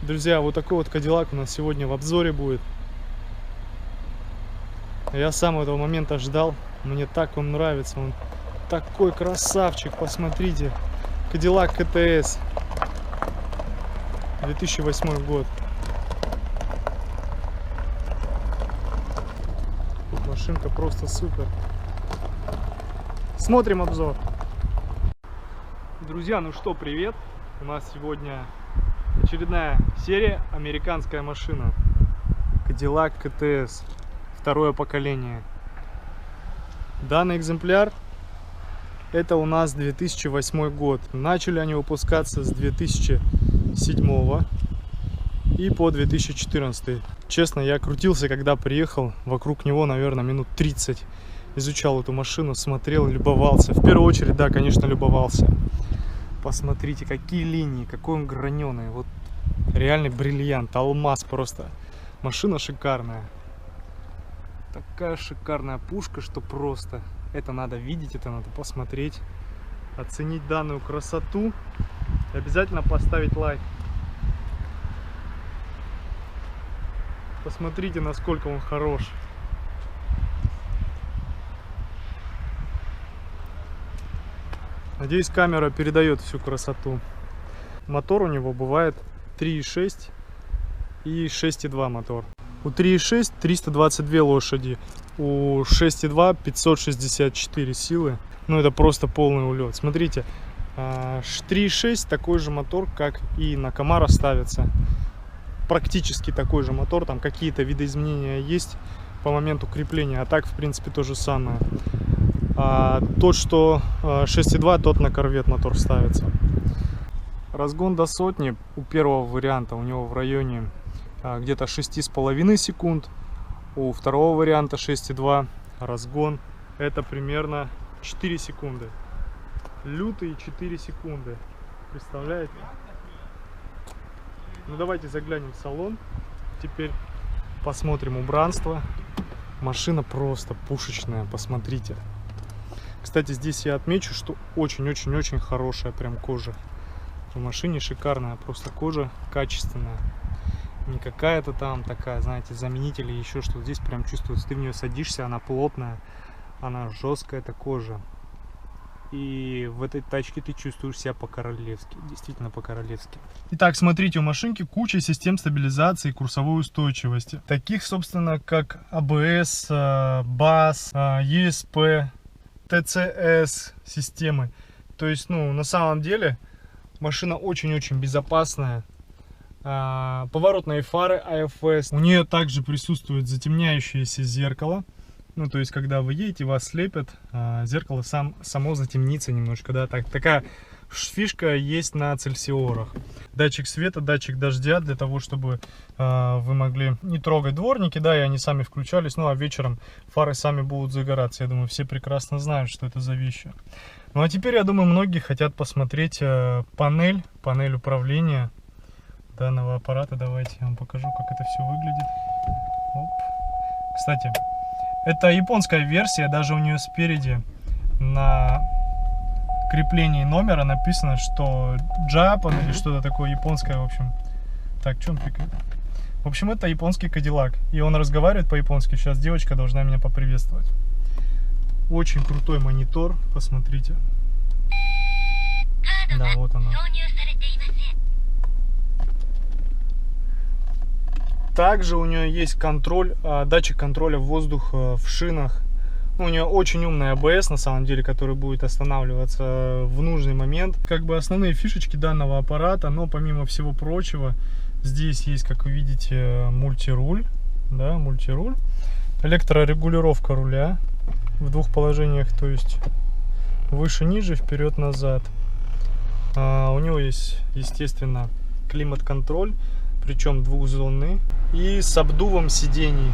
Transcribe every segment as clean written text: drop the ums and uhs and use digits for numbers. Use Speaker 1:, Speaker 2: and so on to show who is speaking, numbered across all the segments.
Speaker 1: Друзья, вот такой вот Кадиллак у нас сегодня в обзоре будет. Я сам этого момента ждал. Мне так он нравится. Он такой красавчик. Посмотрите. Кадиллак КТС. 2008 год. Машинка просто супер. Смотрим обзор. Друзья, ну что, привет. У нас сегодня очередная серия «Американская машина». Cadillac КТС. Второе поколение. Данный экземпляр это у нас 2008 год. Начали они выпускаться с 2007 и по 2014. Честно, я крутился, когда приехал. Вокруг него, наверное, минут 30. Изучал эту машину, смотрел, любовался. В первую очередь, да, конечно, любовался. Посмотрите, какие линии, какой он граненый. Вот реальный бриллиант, алмаз просто. Машина шикарная. Такая шикарная пушка, что просто. Это надо видеть, это надо посмотреть. Оценить данную красоту. И обязательно поставить лайк. Посмотрите, насколько он хорош. Надеюсь, камера передает всю красоту. Мотор у него бывает 3.6 и 6.2 мотор. У 3.6 322 лошади, у 6.2 564 силы. Ну, это просто полный улет. Смотрите, 3.6 такой же мотор, как и на Camaro ставится. Практически такой же мотор. Там какие-то видоизменения есть по моменту крепления, а так, в принципе, то же самое. Тот, что 6.2, тот на корвет мотор ставится. Разгон до сотни у первого варианта у него в районе где-то 6,5 секунд. У второго варианта 6.2 разгон это примерно 4 секунды. Лютые 4 секунды. Представляете? Ну давайте заглянем в салон. Теперь посмотрим убранство. Машина просто пушечная, посмотрите. Кстати, здесь я отмечу, что очень-очень-очень хорошая прям кожа. В машине шикарная, просто кожа качественная. Не какая-то там такая, знаете, заменитель или еще что-то. Здесь прям чувствуется, ты в нее садишься, она плотная, она жесткая, эта кожа. И в этой тачке ты чувствуешь себя по-королевски, действительно по-королевски. Итак, смотрите, у машинки куча систем стабилизации и курсовой устойчивости. Таких, собственно, как ABS, BAS, ESP, TCS системы. То есть, ну, на самом деле, машина очень-очень безопасная. Поворотные фары AFS. У нее также присутствует затемняющееся зеркало. Ну, то есть, когда вы едете, вас слепят, зеркало само затемнится немножко, да, такая фишка есть на Цельсиорах. Датчик света, датчик дождя, для того, чтобы вы могли не трогать дворники, да, и они сами включались, ну, а вечером фары сами будут загораться. Я думаю, все прекрасно знают, что это за вещи. Ну, а теперь, я думаю, многие хотят посмотреть панель управления данного аппарата. Давайте я вам покажу, как это все выглядит. Оп. Кстати, это японская версия, даже у нее спереди на креплении номера написано, что Japan или что-то такое японское, в общем. Так, что он пикает? В общем, это японский Кадиллак, и он разговаривает по-японски. Сейчас девочка должна меня поприветствовать. Очень крутой монитор, посмотрите. Да, вот она. Также у нее есть контроль, датчик контроля воздуха в шинах. У нее очень умный ABS, на самом деле, который будет останавливаться в нужный момент. Как бы основные фишечки данного аппарата, но помимо всего прочего, здесь есть, как вы видите, мультируль. Да, мультируль. Электрорегулировка руля в двух положениях, то есть выше-ниже, вперед-назад. У него есть, естественно, климат-контроль, причем двухзонный, и с обдувом сидений.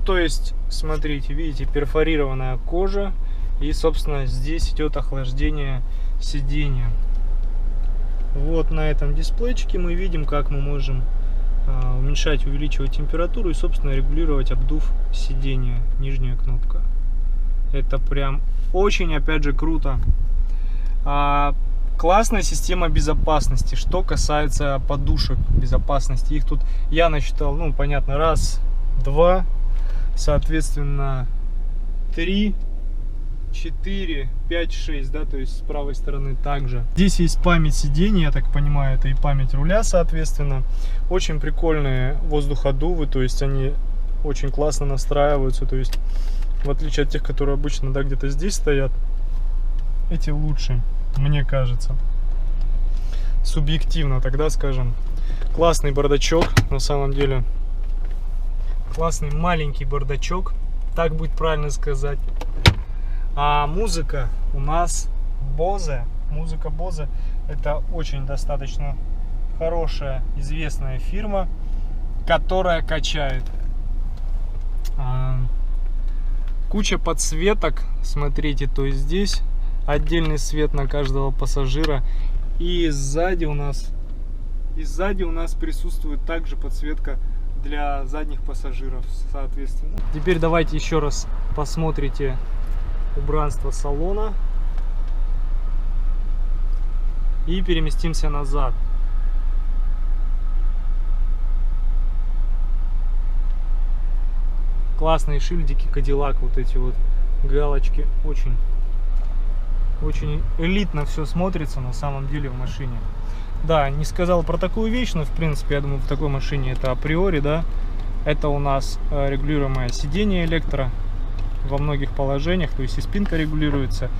Speaker 1: То есть, смотрите, видите, перфорированная кожа, и, собственно, здесь идет охлаждение сидения. Вот на этом дисплейчике мы видим, как мы можем уменьшать, увеличивать температуру и, собственно, регулировать обдув сидения. Нижняя кнопка. Это прям очень, опять же, круто. Классная система безопасности. Что касается подушек безопасности, их тут я насчитал, ну, понятно, раз, два, соответственно, 3, 4, 5, 6, да, то есть с правой стороны также. Здесь есть память сидений, я так понимаю, это и память руля, соответственно. Очень прикольные воздуходувы, то есть они очень классно настраиваются, то есть в отличие от тех, которые обычно, да, где-то здесь стоят, эти лучше, мне кажется. Субъективно тогда, скажем. Классный бардачок, на самом деле. Классный маленький бардачок, так будет правильно сказать. А музыка у нас Bose. Музыка Bose — это очень достаточно хорошая, известная фирма, которая качает. Куча подсветок, смотрите, то есть здесь отдельный свет на каждого пассажира. И сзади у нас присутствует также подсветка для задних пассажиров, соответственно. Теперь давайте еще раз посмотрите убранство салона и переместимся назад. Классные шильдики Cadillac, вот эти вот галочки, очень элитно все смотрится на самом деле в машине. Да, не сказал про такую вещь, но в принципе я думаю, в такой машине это априори, да. Это у нас регулируемое сиденье электро во многих положениях, то есть и спинка регулируется,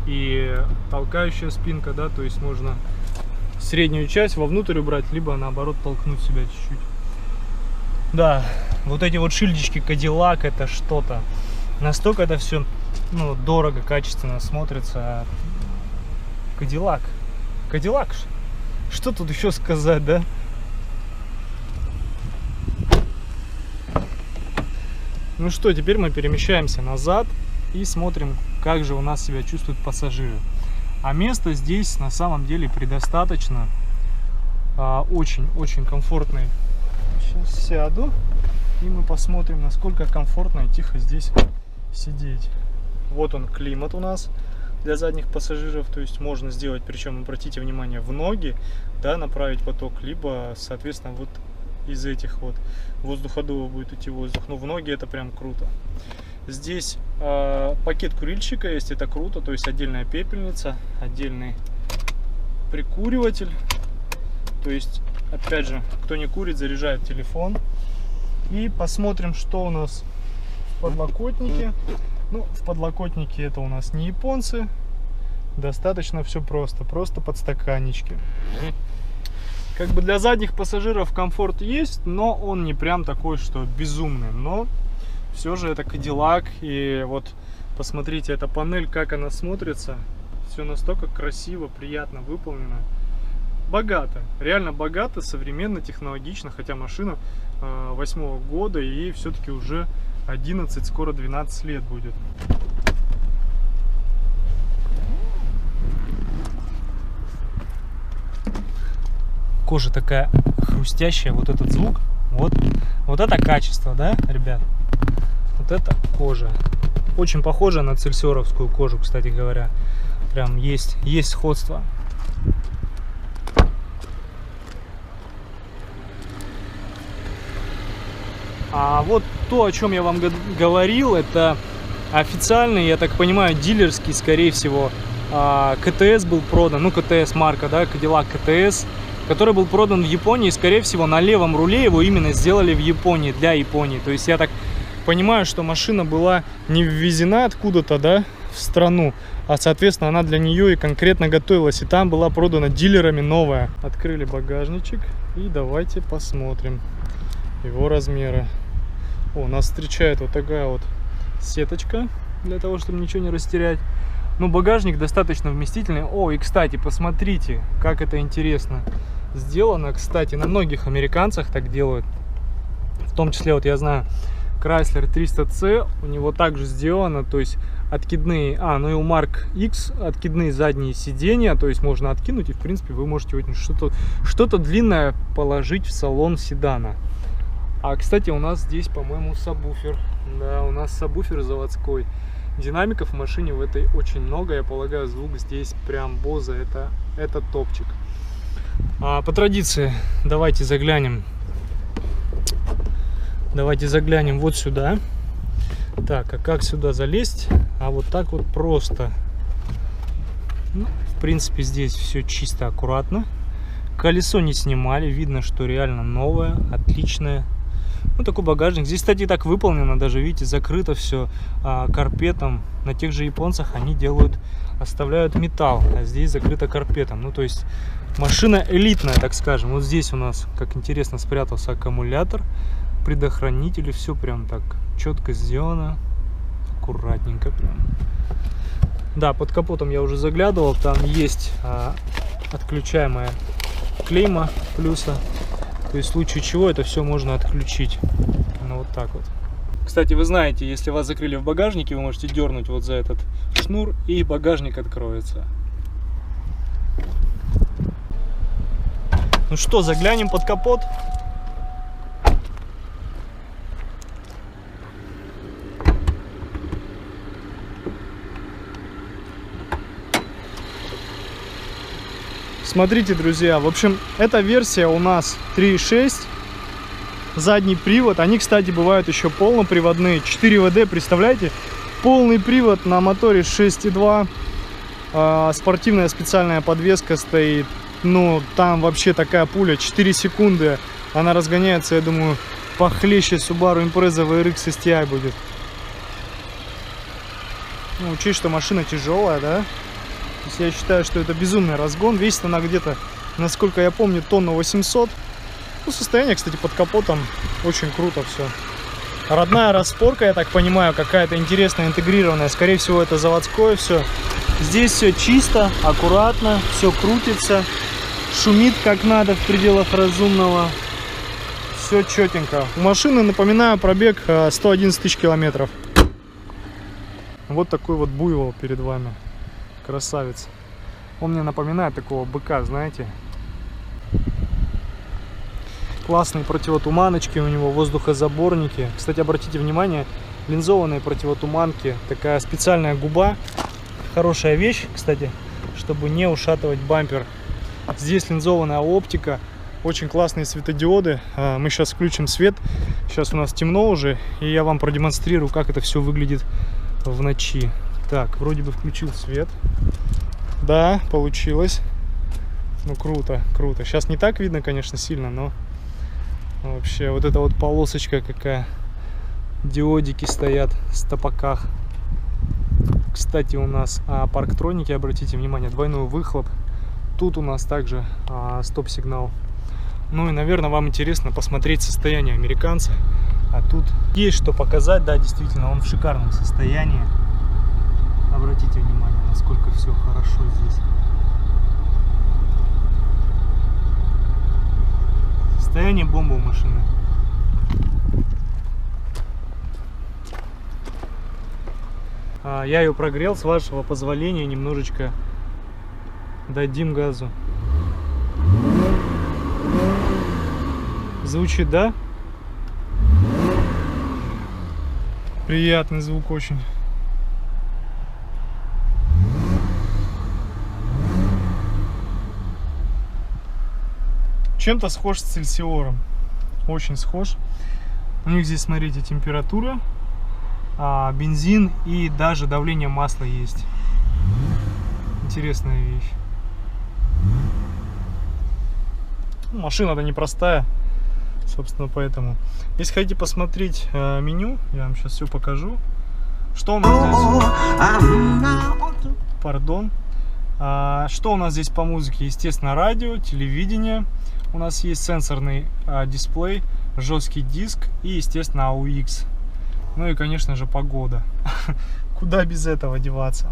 Speaker 1: и толкающая спинка, да, то есть можно среднюю часть вовнутрь убрать, либо наоборот толкнуть себя чуть-чуть. Да, вот эти вот шильдички Cadillac — это что-то. Настолько это все, ну, дорого, качественно смотрится. Cadillac. Что тут еще сказать, да? Ну что, теперь мы перемещаемся назад и смотрим, как же у нас себя чувствуют пассажиры. А места здесь на самом деле предостаточно. Очень комфортный. Сейчас сяду, и мы посмотрим, насколько комфортно и тихо здесь сидеть. Вот он, климат у нас для задних пассажиров, то есть можно сделать, причем обратите внимание, в ноги, да, направить поток, либо, соответственно, вот из этих вот воздуходува будет идти воздух. Но в ноги это прям круто. Здесь пакет курильщика есть, это круто, то есть отдельная пепельница, отдельный прикуриватель, то есть, опять же, кто не курит, заряжает телефон. И посмотрим, что у нас в подлокотнике. Ну, в подлокотнике это у нас не японцы. Достаточно все просто подстаканнички. Как бы для задних пассажиров комфорт есть, но он не прям такой, что безумный. Но все же это Cadillac. И вот посмотрите, эта панель, как она смотрится. Все настолько красиво, приятно выполнено. Богато, реально богато, современно, технологично, хотя машина 8-го года, и ей все-таки уже 11, скоро 12 лет будет. Кожа такая хрустящая, вот этот звук, вот это качество, да, ребят? Вот это кожа. Очень похожа на цельсиоровскую кожу, кстати говоря. Прям есть сходство. А вот то, о чем я вам говорил, это официальный, я так понимаю, дилерский, скорее всего, КТС был продан, ну, КТС марка, да, Cadillac КТС, который был продан в Японии, скорее всего, на левом руле его именно сделали в Японии, для Японии. То есть я так понимаю, что машина была не ввезена откуда-то, да, в страну, а, соответственно, она для нее и конкретно готовилась, и там была продана дилерами новая. Открыли багажничек, и давайте посмотрим его размеры. О, нас встречает вот такая вот сеточка, для того, чтобы ничего не растерять. Ну, багажник достаточно вместительный. О, и, кстати, посмотрите, как это интересно сделано. Кстати, на многих американцах так делают. В том числе, вот я знаю, Chrysler 300C, у него также сделано, то есть откидные, ну и у Mark X откидные задние сиденья, то есть можно откинуть, и, в принципе, вы можете что-то длинное положить в салон седана. А, кстати, у нас здесь, по-моему, сабвуфер. Да, у нас сабвуфер заводской. Динамиков в машине в этой очень много. Я полагаю, звук здесь прям Bose, это топчик. По традиции давайте заглянем вот сюда. Так, а как сюда залезть? А вот так вот просто. Ну, в принципе, здесь все чисто, аккуратно. Колесо не снимали, видно, что реально новое, отличное. Ну, такой багажник. Здесь, кстати, так выполнено, даже, видите, закрыто все карпетом. На тех же японцах они оставляют металл, а здесь закрыто карпетом. Ну, то есть машина элитная, так скажем. Вот здесь у нас, как интересно, спрятался аккумулятор, предохранители, все прям так четко сделано, аккуратненько прям. Да, под капотом я уже заглядывал, там есть отключаемая клейма плюса. То есть в случае чего это все можно отключить. Ну вот так вот. Кстати, вы знаете, если вас закрыли в багажнике, вы можете дернуть вот за этот шнур, и багажник откроется. Ну что, заглянем под капот. Смотрите, друзья, в общем, эта версия у нас 3.6, задний привод. Они, кстати, бывают еще полноприводные, 4 ВД, представляете? Полный привод на моторе 6.2, спортивная специальная подвеска стоит. Ну, там вообще такая пуля, 4 секунды, она разгоняется, я думаю, похлеще Subaru Impreza VRX STI будет. Ну, учесть, что машина тяжелая, да? То есть я считаю, что это безумный разгон. Весит она где-то, насколько я помню, тонна 800. Ну, состояние, кстати, под капотом очень круто все. Родная распорка, я так понимаю, какая-то интересная, интегрированная. Скорее всего, это заводское все. Здесь все чисто, аккуратно, все крутится. Шумит как надо в пределах разумного. Все четенько. У машины, напоминаю, пробег 111 тысяч километров. Вот такой вот буйвол перед вами. Красавец. Он мне напоминает такого быка, знаете. Классные противотуманочки у него, воздухозаборники. Кстати, обратите внимание, линзованные противотуманки. Такая специальная губа. Хорошая вещь, кстати, чтобы не ушатывать бампер. Здесь линзованная оптика. Очень классные светодиоды. Мы сейчас включим свет. Сейчас у нас темно уже. И я вам продемонстрирую, как это все выглядит в ночи. Так, вроде бы включил свет. Да, получилось. Ну, круто, круто. Сейчас не так видно, конечно, сильно, но вообще вот эта вот полосочка какая. Диодики стоят в стопаках. Кстати, у нас парктроники, обратите внимание, двойной выхлоп. Тут у нас также стоп-сигнал. Ну и, наверное, вам интересно посмотреть состояние американца. А тут есть что показать. Да, действительно, он в шикарном состоянии. Обратите внимание, насколько все хорошо здесь. Состояние бомба у машины. Я ее прогрел, с вашего позволения немножечко дадим газу. Звучит, да? Приятный звук очень. Чем-то схож с Цельсиором. Очень схож. У них здесь, смотрите, температура, бензин и даже давление масла есть. Интересная вещь. Машина-то непростая, собственно, поэтому. Если хотите посмотреть меню, я вам сейчас все покажу. Что у нас здесь? Пардон. Что у нас здесь по музыке? Естественно, радио, телевидение. У нас есть сенсорный дисплей, жесткий диск и, естественно, AUX. Ну и, конечно же, погода. Куда без этого деваться?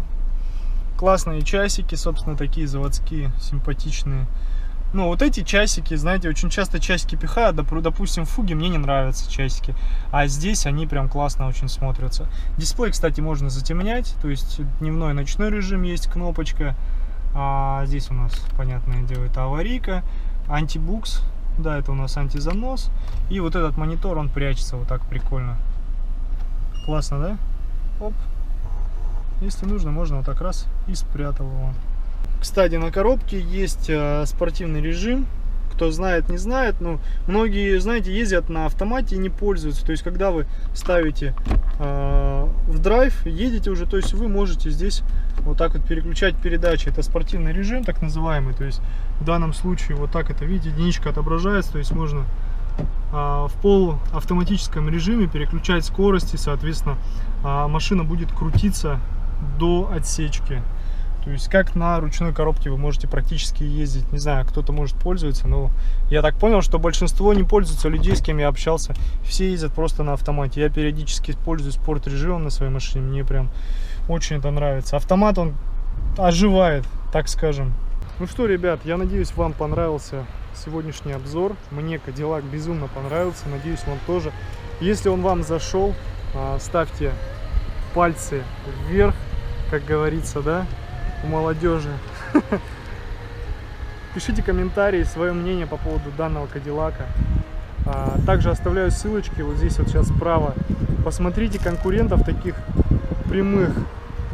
Speaker 1: Классные часики, собственно, такие заводские, симпатичные. Ну, вот эти часики, знаете, очень часто часики пихают. Допустим, в Фуге мне не нравятся часики. А здесь они прям классно очень смотрятся. Дисплей, кстати, можно затемнять. То есть дневной и ночной режим есть, кнопочка. А здесь у нас, понятное дело, это аварийка. Антибукс, да, это у нас антизанос. И вот этот монитор, он прячется вот так прикольно. Классно, да? Оп. Если нужно, можно вот так раз и спрятал его. Кстати, на коробке есть спортивный режим. Кто знает, не знает, но многие, знаете, ездят на автомате и не пользуются. То есть, когда вы ставите в драйв, едете уже, то есть вы можете здесь вот так вот переключать передачи. Это спортивный режим, так называемый. То есть, в данном случае вот так это, видите, единичка отображается. То есть, можно в полуавтоматическом режиме переключать скорости, соответственно, машина будет крутиться до отсечки. То есть, как на ручной коробке вы можете практически ездить. Не знаю, кто-то может пользоваться, но я так понял, что большинство не пользуются. Людей, с кем я общался, все ездят просто на автомате. Я периодически пользуюсь спорт-режимом на своей машине. Мне прям очень это нравится. Автомат, он оживает, так скажем. Ну что, ребят, я надеюсь, вам понравился сегодняшний обзор. Мне Cadillac безумно понравился. Надеюсь, вам тоже. Если он вам зашел, ставьте пальцы вверх, как говорится, да? У молодежи. Пишите комментарии, свое мнение по поводу данного Кадиллака. Также оставляю ссылочки вот здесь вот сейчас справа. Посмотрите конкурентов таких прямых.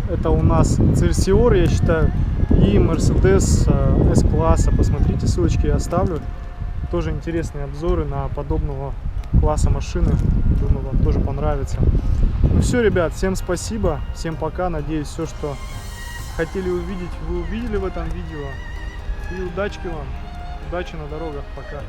Speaker 1: Это у нас Cersior, я считаю, и Mercedes S-класса. Посмотрите, ссылочки я оставлю. Тоже интересные обзоры на подобного класса машины. Думаю, вам тоже понравится. Ну все, ребят, всем спасибо, всем пока. Надеюсь, все, что хотели увидеть, вы увидели в этом видео. И удачки вам. Удачи на дорогах. Пока.